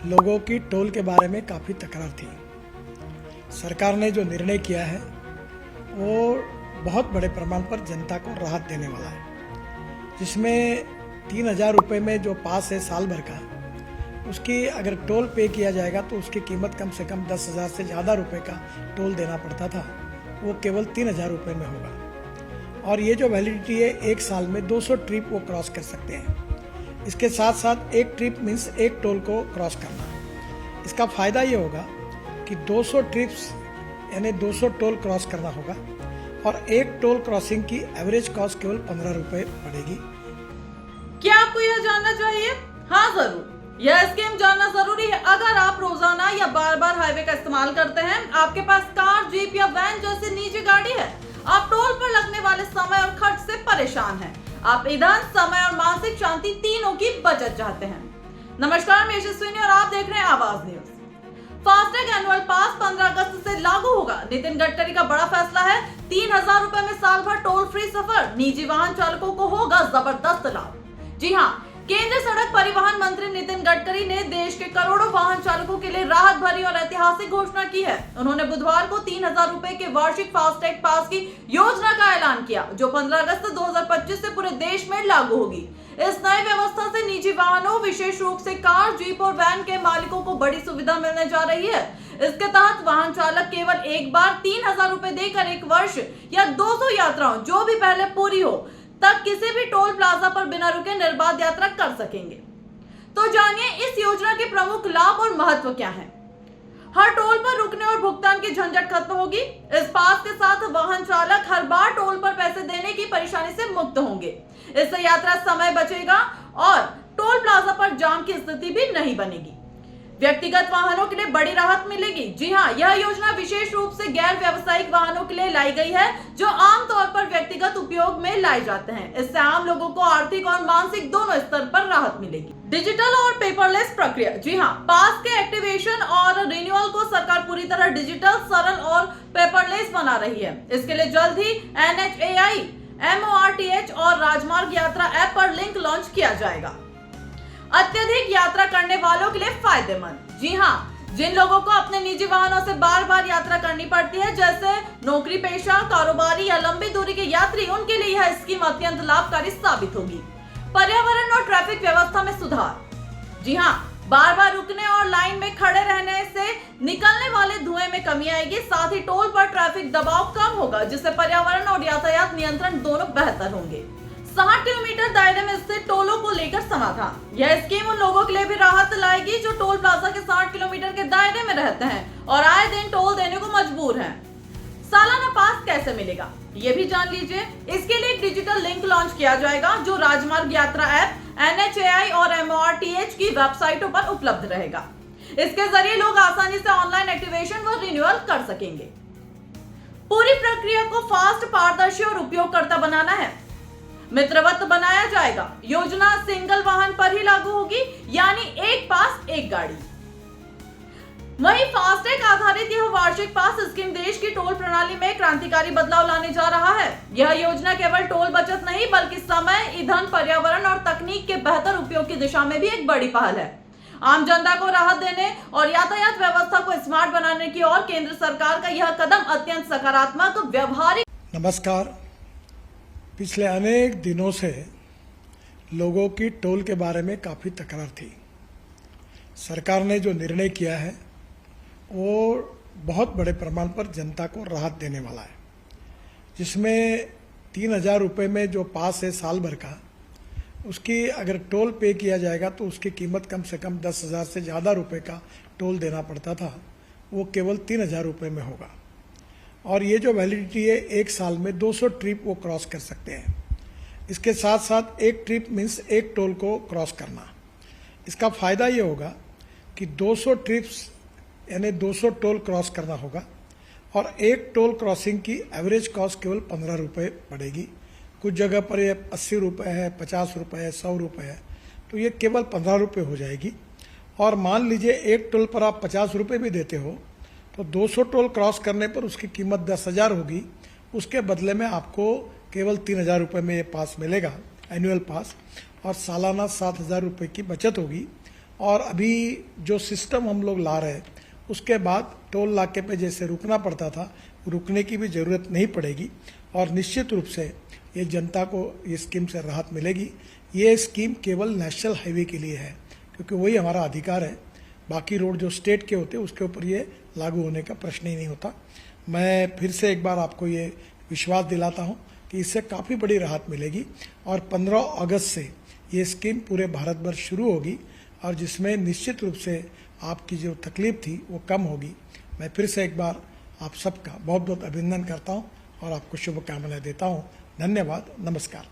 लोगों की टोल के बारे में काफ़ी तकरार थी। सरकार ने जो निर्णय किया है वो बहुत बड़े प्रमाण पर जनता को राहत देने वाला है, जिसमें 3,000 रुपये में जो पास है साल भर का, उसकी अगर टोल पे किया जाएगा तो उसकी कीमत कम से कम 10,000 से ज़्यादा रुपए का टोल देना पड़ता था, वो केवल 3,000 रुपये में होगा। और ये जो वैलिडिटी है, एक साल में 200 ट्रिप वो क्रॉस कर सकते हैं। इसके साथ साथ एक ट्रिप मीन्स एक टोल को क्रॉस करना। इसका फ़ायदा ये होगा कि 200 ट्रिप्स यानी 200 टोल क्रॉस करना होगा और एक टोल क्रॉसिंग की एवरेज कॉस्ट केवल 15 रुपये पड़ेगी। क्या आपको यह जानना चाहिए? हाँ जरूर, यह स्कीम जानना जरूरी है। अगर आप रोजाना या बार बार हाईवे का इस्तेमाल करते हैं, आपके पास कार, जीप या वैन जैसी निजी गाड़ी है, आप टोल पर लगने वाले समय और खर्च से परेशान हैं, आप ईंधन, समय और मानसिक शांति तीनों की बचत चाहते हैं। नमस्कार, मैं यशस्विनी और आप देख रहे हैं आवाज न्यूज। फास्टैग एनुअल पास 15 अगस्त से लागू होगा। नितिन गडकरी का बड़ा फैसला है। 3,000 रुपए में साल भर टोल फ्री सफर, निजी वाहन चालकों को होगा जबरदस्त लाभ। जी हाँ, केंद्रीय सड़क परिवहन मंत्री नितिन गडकरी ने देश के करोड़ों वाहन चालकों के लिए राहत भरी और ऐतिहासिक घोषणा की है। उन्होंने बुधवार को 3,000 रुपए के वार्षिक फास्टैग पास की योजना का ऐलान किया, जो 15 अगस्त 2025 से पूरे देश में लागू होगी। इस नई व्यवस्था से निजी वाहनों, विशेष रूप से कार, जीप और वैन के मालिकों को बड़ी सुविधा मिलने जा रही है। इसके तहत वाहन चालक केवल एक बार 3,000 रुपए देकर 1 वर्ष या 200 यात्राओं, जो भी पहले पूरी हो, तक किसी भी टोल प्लाजा पर बिना रुके निर्बाध यात्रा कर सकेंगे। तो जानिए इस योजना के प्रमुख लाभ और महत्व क्या है। हर टोल पर रुकने और भुगतान की झंझट खत्म होगी। इस पास के साथ वाहन चालक हर बार टोल पर पैसे देने की परेशानी से मुक्त होंगे। इससे यात्रा समय बचेगा और टोल प्लाजा पर जाम की स्थिति भी नहीं बनेगी। व्यक्तिगत वाहनों के लिए बड़ी राहत मिलेगी। जी हाँ, यह योजना विशेष रूप से गैर व्यावसायिक वाहनों के लिए लाई गई है, जो आमतौर पर व्यक्तिगत उपयोग में लाए जाते हैं। इससे आम लोगों को आर्थिक और मानसिक दोनों स्तर पर राहत मिलेगी। डिजिटल और पेपरलेस प्रक्रिया। जी हाँ, पास के एक्टिवेशन और रिन्यूअल को सरकार पूरी तरह डिजिटल, सरल और पेपरलेस बना रही है। इसके लिए जल्द ही NHAI, MORTH और राजमार्ग यात्रा ऐप पर लिंक लॉन्च किया जाएगा। अत्यधिक यात्रा करने वालों के लिए फायदेमंद। जी हाँ, जिन लोगों को अपने निजी वाहनों से बार बार यात्रा करनी पड़ती है, जैसे नौकरी पेशा, कारोबारी या लंबी दूरी के यात्री, उनके लिए यह स्कीम अत्यंत लाभकारी साबित होगी। पर्यावरण और ट्रैफिक व्यवस्था में सुधार। जी हाँ, बार बार रुकने और लाइन में खड़े रहने से निकलने वाले धुएं में कमी आएगी। साथ ही टोल पर ट्रैफिक दबाव कम होगा, जिससे पर्यावरण और यातायात नियंत्रण दोनों बेहतर होंगे। 60 किलोमीटर दायरे में स्थित टोलों को लेकर समाधान। यह स्कीम उन लोगों के लिए भी राहत लाएगी जो टोल प्लाजा के 60 किलोमीटर के दायरे में रहते हैं और आए दिन टोल देने को मजबूर हैं। सालाना पास कैसे मिलेगा, ये भी जान लीजिए। इसके लिए एक डिजिटल लिंक लॉन्च किया जाएगा, जो राजमार्ग यात्रा ऐप, NHAI और MORTH की वेबसाइटों पर उपलब्ध रहेगा। इसके जरिए लोग आसानी से ऑनलाइन एक्टिवेशन व रिन्यूअल कर सकेंगे। पूरी प्रक्रिया को फास्ट, पारदर्शी और उपयोगकर्ता बनाना है। मित्रवत बनाया जाएगा। योजना सिंगल वाहन पर ही लागू होगी, यानी एक पास एक गाड़ी। वहीं फास्टैग आधारित यह वार्षिक पास स्कीम देश की टोल प्रणाली में क्रांतिकारी बदलाव लाने जा रहा है। यह योजना केवल टोल बचत नहीं, बल्कि समय, ईंधन, पर्यावरण और तकनीक के बेहतर उपयोग की दिशा में भी एक बड़ी पहल है। आम जनता को राहत देने और यातायात व्यवस्था को स्मार्ट बनाने की ओर केंद्र सरकार का यह कदम अत्यंत सकारात्मक, व्यवहारिक। नमस्कार। पिछले अनेक दिनों से लोगों की टोल के बारे में काफ़ी तकरार थी। सरकार ने जो निर्णय किया है वो बहुत बड़े प्रमाण पर जनता को राहत देने वाला है, जिसमें 3,000 रुपये में जो पास है साल भर का, उसकी अगर टोल पे किया जाएगा तो उसकी कीमत कम से कम 10,000 से ज़्यादा रुपये का टोल देना पड़ता था, वो केवल 3,000 रुपये में होगा। और ये जो वैलिडिटी है, एक साल में 200 ट्रिप वो क्रॉस कर सकते हैं। इसके साथ साथ एक ट्रिप मीन्स एक टोल को क्रॉस करना। इसका फ़ायदा ये होगा कि 200 ट्रिप्स यानी 200 टोल क्रॉस करना होगा और एक टोल क्रॉसिंग की एवरेज कॉस्ट केवल 15 रुपये पड़ेगी। कुछ जगह पर ये 80 रुपये है, 50 रुपये है, 100 रुपये है, तो ये केवल 15 रुपये हो जाएगी। और मान लीजिए एक टोल पर आप 50 रुपये भी देते हो, तो 200 टोल क्रॉस करने पर उसकी कीमत 10,000 होगी। उसके बदले में आपको केवल 3,000 रुपये में ये पास मिलेगा, एनुअल पास, और सालाना 7,000 रुपये की बचत होगी और अभी जो सिस्टम हम लोग ला रहे हैं उसके बाद टोल नाके पे जैसे रुकना पड़ता था, रुकने की भी ज़रूरत नहीं पड़ेगी और निश्चित रूप से ये जनता को ये स्कीम से राहत मिलेगी। ये स्कीम केवल नेशनल हाईवे के लिए है क्योंकि वही हमारा अधिकार है। बाकी रोड जो स्टेट के होते हैं उसके ऊपर ये लागू होने का प्रश्न ही नहीं होता। मैं फिर से एक बार आपको ये विश्वास दिलाता हूँ कि इससे काफ़ी बड़ी राहत मिलेगी और 15 अगस्त से ये स्कीम पूरे भारत भर शुरू होगी और जिसमें निश्चित रूप से आपकी जो तकलीफ थी वो कम होगी। मैं फिर से एक बार आप सबका बहुत बहुत अभिनंदन करता हूँ और आपको शुभकामनाएं देता हूँ। धन्यवाद, नमस्कार।